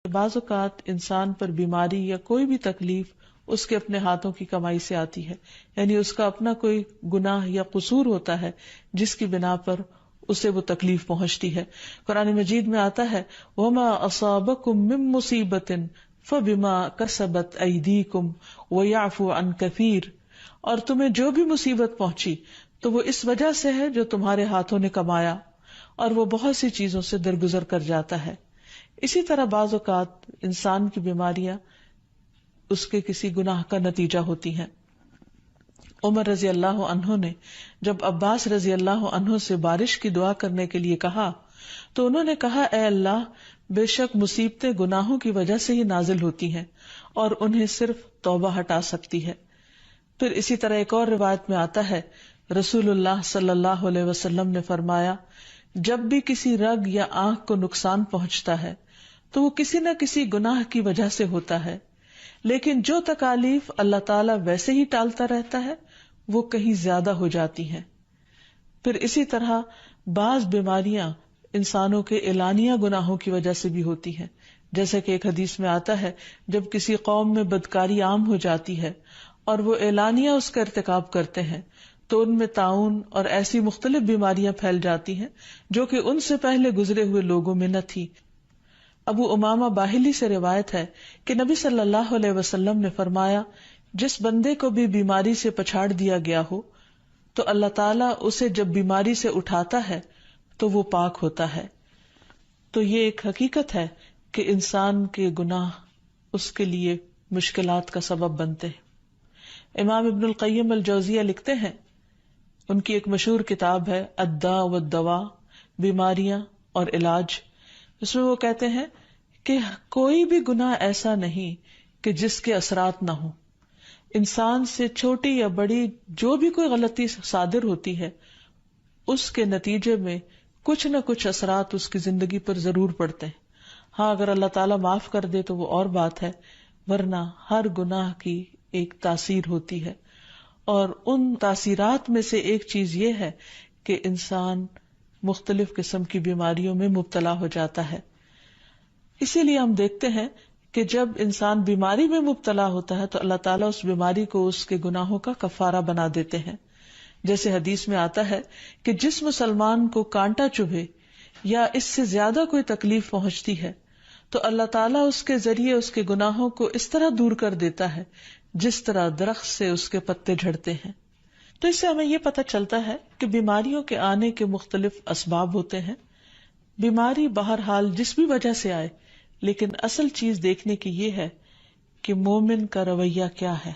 بعض اوقات انسان پر بیماری یا کوئی بھی تکلیف اس کے اپنے ہاتھوں کی کمائی سے آتی ہے، یعنی اس کا اپنا کوئی گناہ یا قصور ہوتا ہے جس کی بنا پر اسے وہ تکلیف پہنچتی ہے۔ قرآن مجید میں آتا ہے وَمَا أَصَابَكُم مِّن مُّصِيبَةٍ فَبِمَا كَسَبَتْ أَيْدِيكُمْ وَيَعْفُو عَن كَثِيرٍ، اور تمہیں جو بھی مصیبت پہنچی تو وہ اس وجہ سے ہے جو تمہارے ہاتھوں نے کمایا، اور وہ بہت سی چیزوں سے درگزر کر جاتا ہے۔ اسی طرح بعض اوقات انسان کی بیماریاں اس کے کسی گناہ کا نتیجہ ہوتی ہیں۔ عمر رضی اللہ عنہ نے جب عباس رضی اللہ عنہ سے بارش کی دعا کرنے کے لیے کہا تو انہوں نے کہا اے اللہ، بے شک مصیبتیں گناہوں کی وجہ سے ہی نازل ہوتی ہیں اور انہیں صرف توبہ ہٹا سکتی ہے۔ پھر اسی طرح ایک اور روایت میں آتا ہے رسول اللہ صلی اللہ علیہ وسلم نے فرمایا جب بھی کسی رگ یا آنکھ کو نقصان پہنچتا ہے تو وہ کسی نہ کسی گناہ کی وجہ سے ہوتا ہے، لیکن جو تکالیف اللہ تعالیٰ ویسے ہی ٹالتا رہتا ہے وہ کہیں زیادہ ہو جاتی ہیں۔ پھر اسی طرح بعض بیماریاں انسانوں کے اعلانیہ گناہوں کی وجہ سے بھی ہوتی ہیں، جیسے کہ ایک حدیث میں آتا ہے جب کسی قوم میں بدکاری عام ہو جاتی ہے اور وہ اعلانیہ اس کا ارتکاب کرتے ہیں تو ان میں طاعون اور ایسی مختلف بیماریاں پھیل جاتی ہیں جو کہ ان سے پہلے گزرے ہوئے لوگوں میں نہ تھی۔ ابو امامہ باہلی سے روایت ہے کہ نبی صلی اللہ علیہ وسلم نے فرمایا جس بندے کو بھی بیماری سے پچھاڑ دیا گیا ہو تو اللہ تعالیٰ اسے جب بیماری سے اٹھاتا ہے تو وہ پاک ہوتا ہے۔ تو یہ ایک حقیقت ہے کہ انسان کے گناہ اس کے لیے مشکلات کا سبب بنتے ہیں۔ امام ابن القیم الجوزیہ لکھتے ہیں، ان کی ایک مشہور کتاب ہے الداء والدواء، بیماریاں اور علاج، اس میں وہ کہتے ہیں کہ کوئی بھی گناہ ایسا نہیں کہ جس کے اثرات نہ ہوں۔ انسان سے چھوٹی یا بڑی جو بھی کوئی غلطی صادر ہوتی ہے اس کے نتیجے میں کچھ نہ کچھ اثرات اس کی زندگی پر ضرور پڑتے ہیں۔ ہاں اگر اللہ تعالیٰ معاف کر دے تو وہ اور بات ہے، ورنہ ہر گناہ کی ایک تاثیر ہوتی ہے، اور ان تاثیرات میں سے ایک چیز یہ ہے کہ انسان مختلف قسم کی بیماریوں میں مبتلا ہو جاتا ہے۔ اسی لیے ہم دیکھتے ہیں کہ جب انسان بیماری میں مبتلا ہوتا ہے تو اللہ تعالیٰ اس بیماری کو اس کے گناہوں کا کفارہ بنا دیتے ہیں۔ جیسے حدیث میں آتا ہے کہ جس مسلمان کو کانٹا چبھے یا اس سے زیادہ کوئی تکلیف پہنچتی ہے تو اللہ تعالیٰ اس کے ذریعے اس کے گناہوں کو اس طرح دور کر دیتا ہے جس طرح درخت سے اس کے پتے جھڑتے ہیں۔ تو اس سے ہمیں یہ پتہ چلتا ہے کہ بیماریوں کے آنے کے مختلف اسباب ہوتے ہیں۔ بیماری بہرحال جس بھی وجہ سے آئے، لیکن اصل چیز دیکھنے کی یہ ہے کہ مومن کا رویہ کیا ہے۔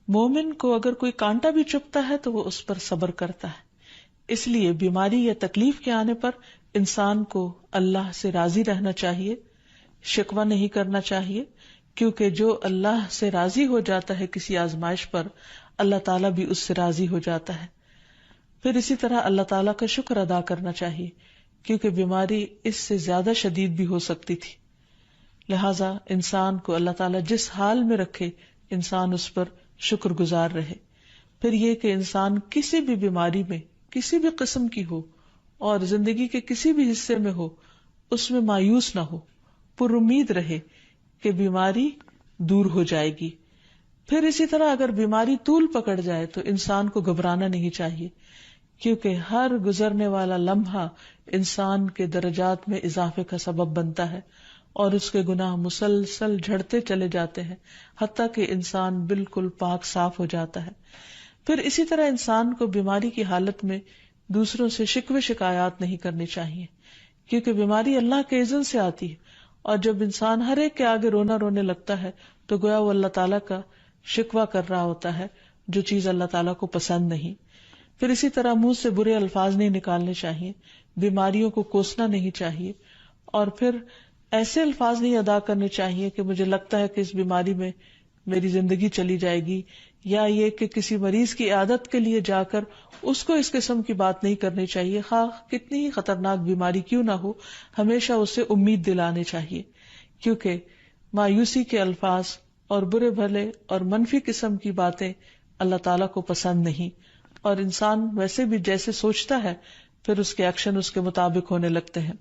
مومن کو اگر کوئی کانٹا بھی چبھتا ہے تو وہ اس پر صبر کرتا ہے۔ اس لیے بیماری یا تکلیف کے آنے پر انسان کو اللہ سے راضی رہنا چاہیے، شکوہ نہیں کرنا چاہیے، کیونکہ جو اللہ سے راضی ہو جاتا ہے کسی آزمائش پر، اللہ تعالیٰ بھی اس سے راضی ہو جاتا ہے۔ پھر اسی طرح اللہ تعالیٰ کا شکر ادا کرنا چاہیے، کیونکہ بیماری اس سے زیادہ شدید بھی ہو سکتی تھی۔ لہذا انسان کو اللہ تعالیٰ جس حال میں رکھے انسان اس پر شکر گزار رہے۔ پھر یہ کہ انسان کسی بھی بیماری میں کسی بھی قسم کی ہو اور زندگی کے کسی بھی حصے میں ہو اس میں مایوس نہ ہو، پر امید رہے کہ بیماری دور ہو جائے گی۔ پھر اسی طرح اگر بیماری طول پکڑ جائے تو انسان کو گھبرانا نہیں چاہیے، کیونکہ ہر گزرنے والا لمحہ انسان کے درجات میں اضافے کا سبب بنتا ہے اور اس کے گناہ مسلسل جھڑتے چلے جاتے ہیں حتیٰ کہ انسان بالکل پاک صاف ہو جاتا ہے۔ پھر اسی طرح انسان کو بیماری کی حالت میں دوسروں سے شکوے شکایات نہیں کرنی چاہیے، کیونکہ بیماری اللہ کے اذن سے آتی ہے، اور جب انسان ہر ایک کے آگے رونے لگتا ہے تو گویا وہ اللہ تعالیٰ کا شکوہ کر رہا ہوتا ہے، جو چیز اللہ تعالیٰ کو پسند نہیں۔ پھر اسی طرح منہ سے برے الفاظ نہیں نکالنے چاہیے، بیماریوں کو کوسنا نہیں چاہیے، اور پھر ایسے الفاظ نہیں ادا کرنے چاہیے کہ مجھے لگتا ہے کہ اس بیماری میں میری زندگی چلی جائے گی، یا یہ کہ کسی مریض کی عیادت کے لیے جا کر اس کو اس قسم کی بات نہیں کرنی چاہیے، خواہ کتنی ہی خطرناک بیماری کیوں نہ ہو، ہمیشہ اسے امید دلانے چاہیے، کیونکہ مایوسی کے الفاظ اور برے بھلے اور منفی قسم کی باتیں اللہ تعالیٰ کو پسند نہیں، اور انسان ویسے بھی جیسے سوچتا ہے پھر اس کے ایکشن اس کے مطابق ہونے لگتے ہیں۔